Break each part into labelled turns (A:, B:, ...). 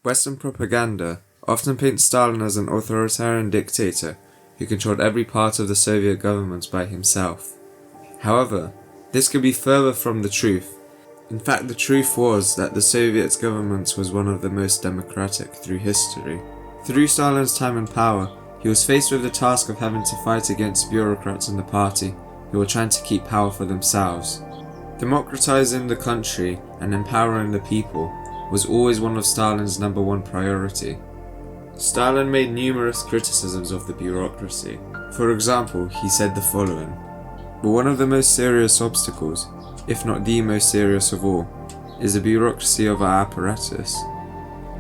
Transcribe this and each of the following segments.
A: Western propaganda often paints Stalin as an authoritarian dictator who controlled every part of the Soviet government by himself. However, this could be further from the truth. In fact, the truth was that the Soviet government was one of the most democratic through history. Through Stalin's time in power, he was faced with the task of having to fight against bureaucrats in the party who were trying to keep power for themselves. Democratizing the country and empowering the people was always one of Stalin's number one priority. Stalin made numerous criticisms of the bureaucracy. For example, he said the following: "But one of the most serious obstacles, if not the most serious of all, is the bureaucracy of our apparatus."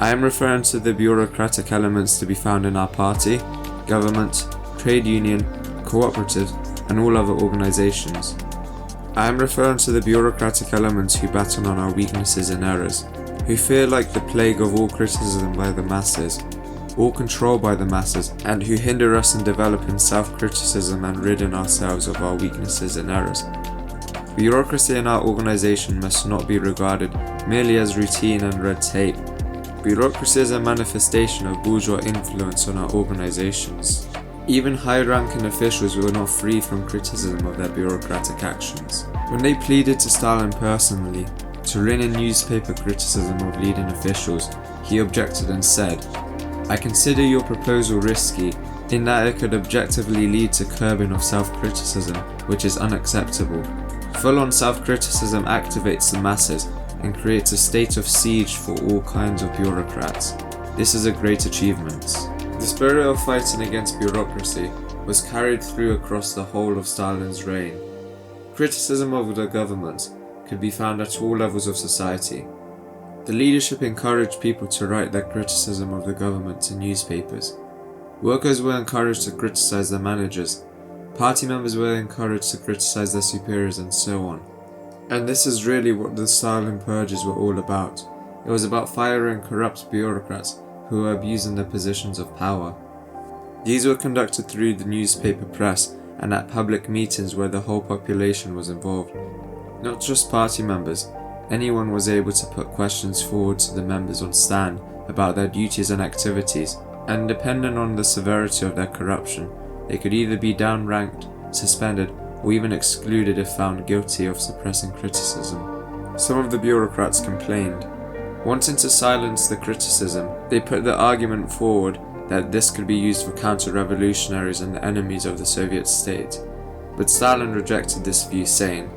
A: I am referring to the bureaucratic elements to be found in our party, government, trade union, cooperatives, and all other organizations. I am referring to the bureaucratic elements who batten on our weaknesses and errors, who fear like the plague of all criticism by the masses, all controlled by the masses, and who hinder us in developing self-criticism and ridding ourselves of our weaknesses and errors. Bureaucracy in our organization must not be regarded merely as routine and red tape. Bureaucracy is a manifestation of bourgeois influence on our organizations. Even high-ranking officials were not free from criticism of their bureaucratic actions. When they pleaded to Stalin personally to rein in newspaper criticism of leading officials, he objected and said, "I consider your proposal risky in that it could objectively lead to curbing of self-criticism, which is unacceptable. Full-on self-criticism activates the masses and creates a state of siege for all kinds of bureaucrats. This is a great achievement." The spirit of fighting against bureaucracy was carried through across the whole of Stalin's reign. Criticism of the government could be found at all levels of society. The leadership encouraged people to write their criticism of the government to newspapers. Workers were encouraged to criticize their managers. Party members were encouraged to criticize their superiors, and so on. And this is really what the Stalin purges were all about. It was about firing corrupt bureaucrats who were abusing their positions of power. These were conducted through the newspaper press and at public meetings where the whole population was involved. Not just party members, anyone was able to put questions forward to the members on stand about their duties and activities, and depending on the severity of their corruption, they could either be downranked, suspended, or even excluded if found guilty of suppressing criticism. Some of the bureaucrats complained. Wanting to silence the criticism, they put the argument forward that this could be used for counter-revolutionaries and the enemies of the Soviet state. But Stalin rejected this view, saying,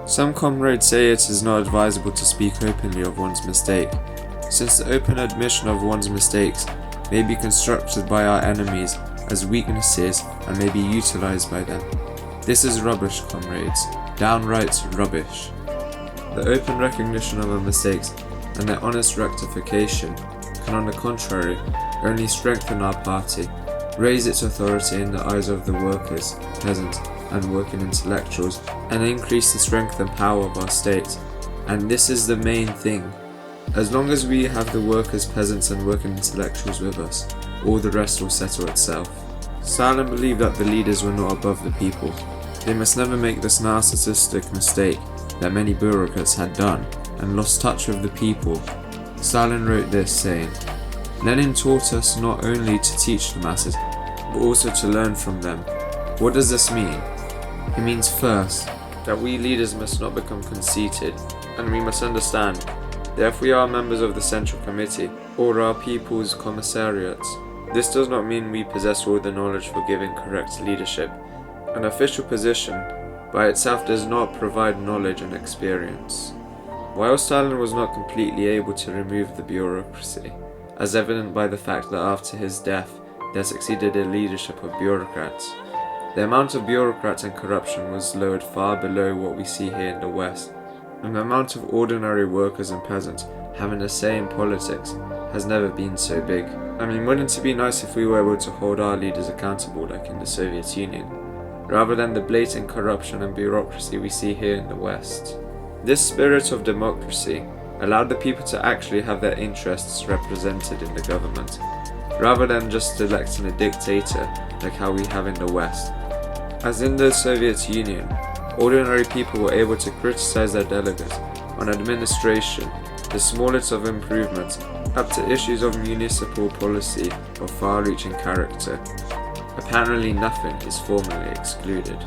A: "Some comrades say it is not advisable to speak openly of one's mistake, since the open admission of one's mistakes may be construed by our enemies as weaknesses and may be utilized by them. This is rubbish, comrades, downright rubbish. The open recognition of our mistakes and their honest rectification can, on the contrary, only strengthen our party, raise its authority in the eyes of the workers, peasants, and working intellectuals, and increase the strength and power of our state. And this is the main thing. As long as we have the workers, peasants, and working intellectuals with us, all the rest will settle itself." Stalin believed that the leaders were not above the people. They must never make this narcissistic mistake that many bureaucrats had done and lost touch with the people. Stalin wrote this, saying, "Lenin taught us not only to teach the masses, but also to learn from them." What does this mean? It means first, that we leaders must not become conceited, and we must understand that if we are members of the Central Committee or our people's commissariats, this does not mean we possess all the knowledge for giving correct leadership. An official position by itself does not provide knowledge and experience. While Stalin was not completely able to remove the bureaucracy, as evident by the fact that after his death there succeeded a leadership of bureaucrats, the amount of bureaucrats and corruption was lowered far below what we see here in the West, and the amount of ordinary workers and peasants having a say in politics has never been so big. I mean, wouldn't it be nice if we were able to hold our leaders accountable like in the Soviet Union, rather than the blatant corruption and bureaucracy we see here in the West? This spirit of democracy allowed the people to actually have their interests represented in the government, rather than just electing a dictator like how we have in the West. As in the Soviet Union, ordinary people were able to criticize their delegates on administration, the smallest of improvements, up to issues of municipal policy of far-reaching character. Apparently nothing is formally excluded.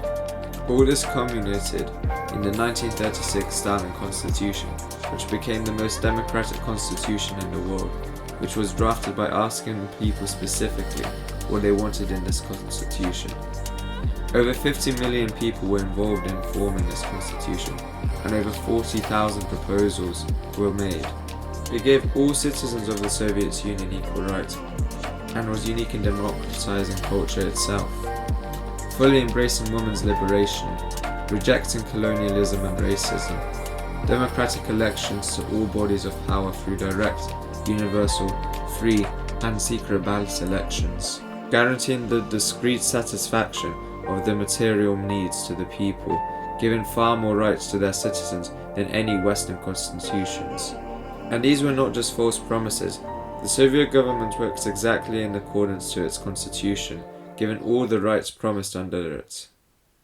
A: All this culminated in the 1936 Stalin Constitution, which became the most democratic constitution in the world, which was drafted by asking the people specifically what they wanted in this constitution. Over 50 million people were involved in forming this constitution, and over 40,000 proposals were made. It gave all citizens of the Soviet Union equal rights, and was unique in democratizing culture itself, fully embracing women's liberation, rejecting colonialism and racism, democratic elections to all bodies of power through direct, universal, free, and secret ballot elections, guaranteeing the discrete satisfaction of the material needs to the people, giving far more rights to their citizens than any Western constitutions. And these were not just false promises. The Soviet government worked exactly in accordance to its constitution, given all the rights promised under it.